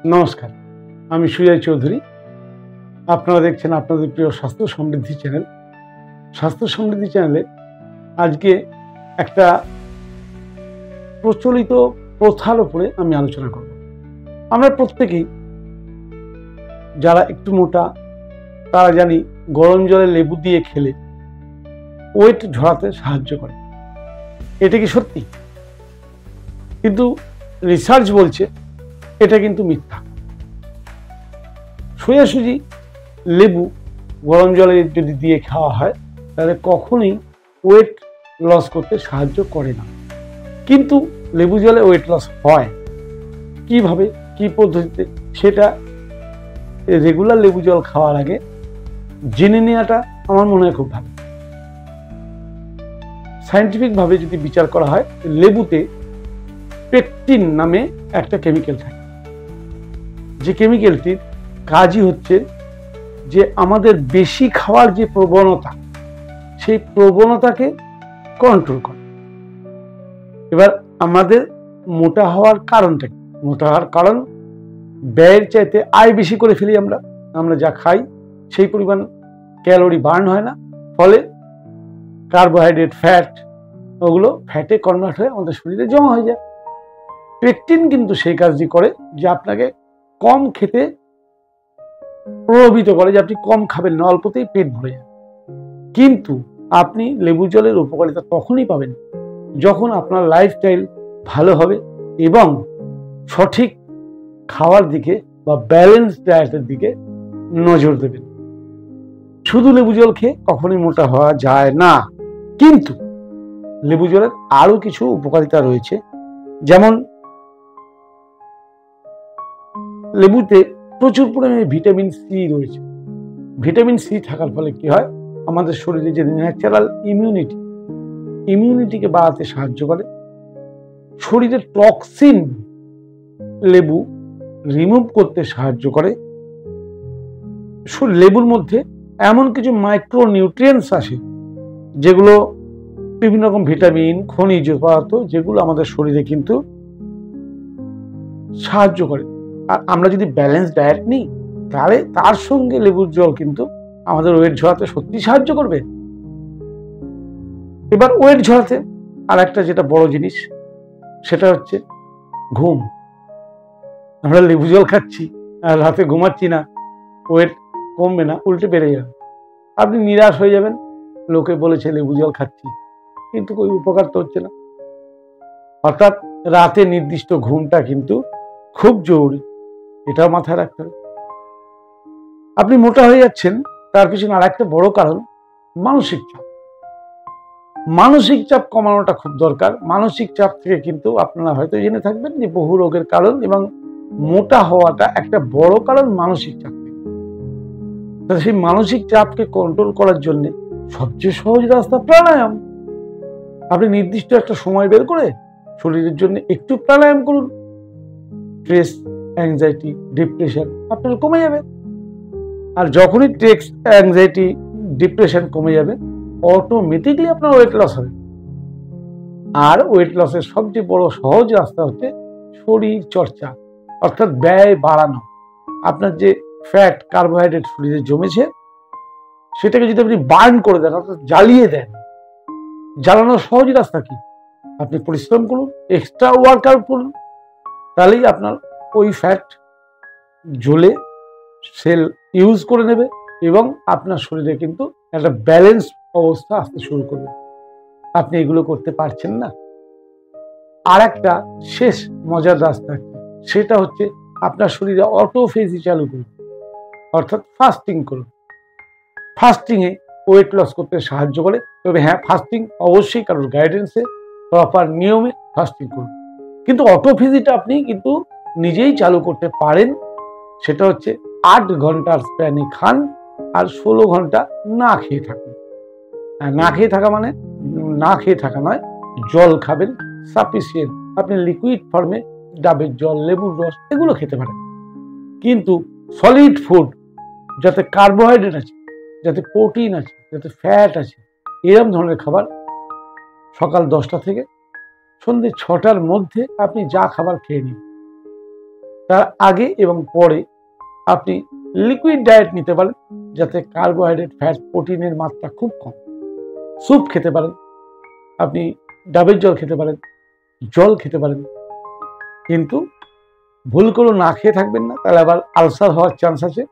নমস্কার, আমি সুজয় চৌধুরী। আপনারা দেখছেন আপনাদের প্রিয় স্বাস্থ্য সমৃদ্ধি চ্যানেল। স্বাস্থ্য সমৃদ্ধি চ্যানেলে আজকে একটা প্রচলিত প্রথার উপরে আমি আলোচনা করব। আমরা প্রত্যেকেই যারা একটু মোটা তারা জানি গরম জলে লেবু দিয়ে খেলে ওয়েট ঝরাতে সাহায্য করে। এটা কি সত্যি? কিন্তু রিসার্চ বলছে এটা কিন্তু মিথ্যা। সোজাসুজি লেবু গরম জলে যদি দিয়ে খাওয়া হয় তাহলে কখনোই ওয়েট লস করতে সাহায্য করে না। কিন্তু লেবু জলে ওয়েট লস হয় কিভাবে, কি পদ্ধতিতে, সেটা রেগুলার লেবু জল খাওয়ার আগে জেনে নেওয়াটা আমার মনে হয় খুব ভালো। সায়েন্টিফিকভাবে যদি বিচার করা হয়, লেবুতে পেকটিন নামে একটা কেমিক্যাল থাকে, যে কেমিক্যালটির কাজই হচ্ছে যে আমাদের বেশি খাওয়ার যে প্রবণতা, সেই প্রবণতাকে কন্ট্রোল করে। এবার আমাদের মোটা হওয়ার কারণটা কি? মোটা হওয়ার কারণ ব্যয়ের চাইতে আয় বেশি করে ফেলি। আমরা যা খাই সেই পরিমাণ ক্যালোরি বার্ন হয় না, ফলে কার্বোহাইড্রেট, ফ্যাট, ওগুলো ফ্যাটে কনভার্ট হয়ে আমাদের শরীরে জমা হয়ে যায়। পেকটিন কিন্তু সেই কাজটি করে যে আপনাকে কম খেতে প্রভাবিত করে, যে আপনি কম খাবেন না, অল্পতেই পেট ভরে যাবে। কিন্তু আপনি লেবু জলের উপকারিতা তখনই পাবেন যখন আপনার লাইফস্টাইল ভালো হবে এবং সঠিক খাওয়ার দিকে বা ব্যালেন্স ডায়েটের দিকে নজর দেবেন। শুধু লেবু জল খেয়ে কখনোই মোটা হওয়া যায় না। কিন্তু লেবু জলের আরো কিছু উপকারিতা রয়েছে, যেমন লেবুতে প্রচুর পরিমাণে ভিটামিন সি রয়েছে। ভিটামিন সি থাকার ফলে কি হয়, আমাদের শরীরে যে ন্যাচারাল ইমিউনিটিকে বাড়াতে সাহায্য করে। শরীরের টক্সিন লেবু রিমুভ করতে সাহায্য করে। লেবুর মধ্যে এমন কিছু মাইক্রো নিউট্রিয়েন্টস আসে যেগুলো বিভিন্ন রকম ভিটামিন, খনিজ পদার্থ, যেগুলো আমাদের শরীরে কিন্তু সাহায্য করে। আর আমরা যদি ব্যালেন্স ডায়েট নিই তাহলে তার সঙ্গে লেবুর জল কিন্তু আমাদের ওয়েট ঝরাতে সত্যি সাহায্য করবে। এবার ওয়েট ঝরাতে আর একটা যেটা বড় জিনিস, সেটা হচ্ছে ঘুম। আমরা লেবু জল খাচ্ছি আর রাতে ঘুমাচ্ছি না, ওয়েট কমবে না, উল্টে বেড়ে যাবে। আপনি নিরাশ হয়ে যাবেন, লোকে বলেছে লেবু জল খাচ্ছি, কিন্তু কোনো উপকার তো হচ্ছে না। অর্থাৎ রাতে নির্দিষ্ট ঘুমটা কিন্তু খুব জরুরি, এটাও মাথায় রাখতে হবে। আপনি মোটা হয়ে যাচ্ছেন, তার পিছনে আর একটা বড় কারণ মানসিক চাপ। মানসিক চাপ কমানোটা খুব দরকার। মানসিক চাপ থেকে কিন্তু আপনারা হয়তো জেনে থাকবেন যে বহু রোগের কারণ এবং মোটা হওয়াটা একটা বড় কারণ মানসিক চাপ থেকে। সেই মানসিক চাপকে কন্ট্রোল করার জন্য সবচেয়ে সহজ রাস্তা প্রাণায়াম। আপনি নির্দিষ্ট একটা সময় বের করে শরীরের জন্য একটু প্রাণায়াম করুন, স্ট্রেস, অ্যাংজাইটি, ডিপ্রেশন আপনার কমে যাবে। আর যখনই স্ট্রেস, অ্যাংজাইটি, ডিপ্রেশন কমে যাবে, অটোমেটিকলি আপনার ওয়েট লস হবে। আর ওয়েট লসের সবচেয়ে বড় সহজ রাস্তা হচ্ছে শরীর চর্চা, অর্থাৎ ব্যয় বাড়ানো। আপনার যে ফ্যাট, কার্বোহাইড্রেট শরীরে জমেছে, সেটাকে যদি আপনি বার্ন করে দেন, অর্থাৎ জ্বালিয়ে দেন, জ্বালানোর সহজ রাস্তা কি? আপনি পরিশ্রম করুন, এক্সট্রা ওয়ার্কআউট করুন, তাহলেই আপনার ওই ফ্যাট জ্বলে সেল ইউজ করে নেবে এবং আপনার শরীরে কিন্তু একটা ব্যালেন্স অবস্থা আসতে শুরু করবে। আপনি এগুলো করতে পারছেন না। আর একটা শেষ মজার রাস্তা, সেটা হচ্ছে আপনার শরীরে অটোফেজি চালু করুন, অর্থাৎ ফাস্টিং করুন। ফাস্টিংয়ে ওয়েট লস করতে সাহায্য করে। তবে হ্যাঁ, ফাস্টিং অবশ্যই কারোর গাইডেন্সে, প্রপার নিয়মে ফাস্টিং করুন। কিন্তু অটোফেজিটা আপনি কিন্তু নিজেই চালু করতে পারেন। সেটা হচ্ছে 8 ঘন্টার স্প্যানে খান আর 16 ঘন্টা না খেয়ে থাকুন। না খেয়ে থাকা মানে না খেয়ে থাকা নয়, জল খাবেন সাফিসিয়েন্ট। আপনি লিকুইড ফর্মে ডাবের জল, লেবুর রস এগুলো খেতে পারেন। কিন্তু সলিড ফুড, যাতে কার্বোহাইড্রেট আছে, যাতে প্রোটিন আছে, যাতে ফ্যাট আছে, এরকম ধরনের খাবার সকাল 10টা থেকে সন্ধ্যে 6টার মধ্যে আপনি যা খাবার খেয়ে নিন। তার আগে এবং পরে আপনি লিকুইড ডায়েট নিতে পারেন, যাতে কার্বোহাইড্রেট, ফ্যাট, প্রোটিনের মাত্রা খুব কম। স্যুপ খেতে পারেন, আপনি ডাবের জল খেতে পারেন, জল খেতে পারেন, কিন্তু ভুল করে না খেয়ে থাকবেন না, তাহলে আবার আলসার হওয়ার চান্স আছে।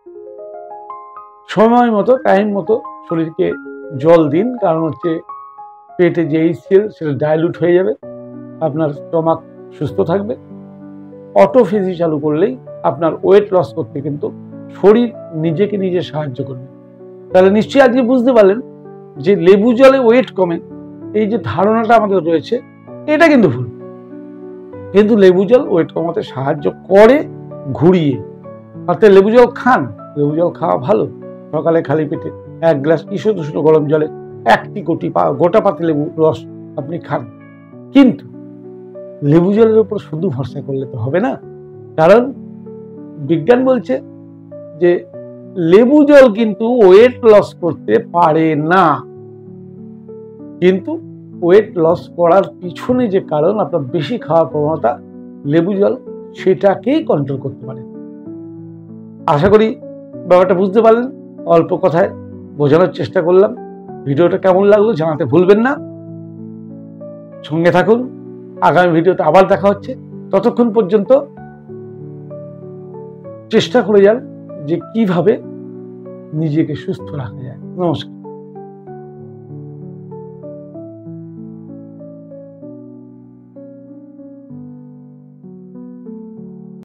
সময় মতো, টাইম মতো শরীরকে জল দিন, কারণ হচ্ছে পেটে যে HCl সেটা ডাইলুট হয়ে যাবে, আপনার স্টমাক সুস্থ থাকবে। অটোফেজি চালু করলেই আপনার ওয়েট লস করতে কিন্তু শরীর নিজেকে নিজে সাহায্য করবে। তাহলে নিশ্চয়ই আজকে বুঝতে পারলেন যে লেবু জলে ওয়েট কমে, এই যে ধারণাটা আমাদের রয়েছে এটা কিন্তু ভুল। কিন্তু লেবু জল ওয়েট কমাতে সাহায্য করে ঘুরিয়ে। অর্থাৎ লেবু জল খান, লেবু জল খাওয়া ভালো। সকালে খালি পেটে 1 গ্লাস ঈষৎ উষ্ণ গরম জলে 1টি গোটা পাতি লেবু রস আপনি খান। কিন্তু লেবু জলের উপর শুধু ভরসা করলে তো হবে না, কারণ বিজ্ঞান বলছে যে লেবু জল কিন্তু ওয়েট লস করতে পারে না। কিন্তু ওয়েট লস করার পিছনে যে কারণ, আপনার বেশি খাওয়ার প্রবণতা, লেবু জল সেটাকেই কন্ট্রোল করতে পারে। আশা করি ব্যাপারটা বুঝতে পারলেন। অল্প কথায় বোঝানোর চেষ্টা করলাম। ভিডিওটা কেমন লাগলো জানাতে ভুলবেন না। সঙ্গে থাকুন, আগামী ভিডিওতে আবার দেখা হচ্ছে। ততক্ষণ পর্যন্ত চেষ্টা করে যান যে কিভাবে নিজেকে সুস্থ রাখা যায়। নমস্কার।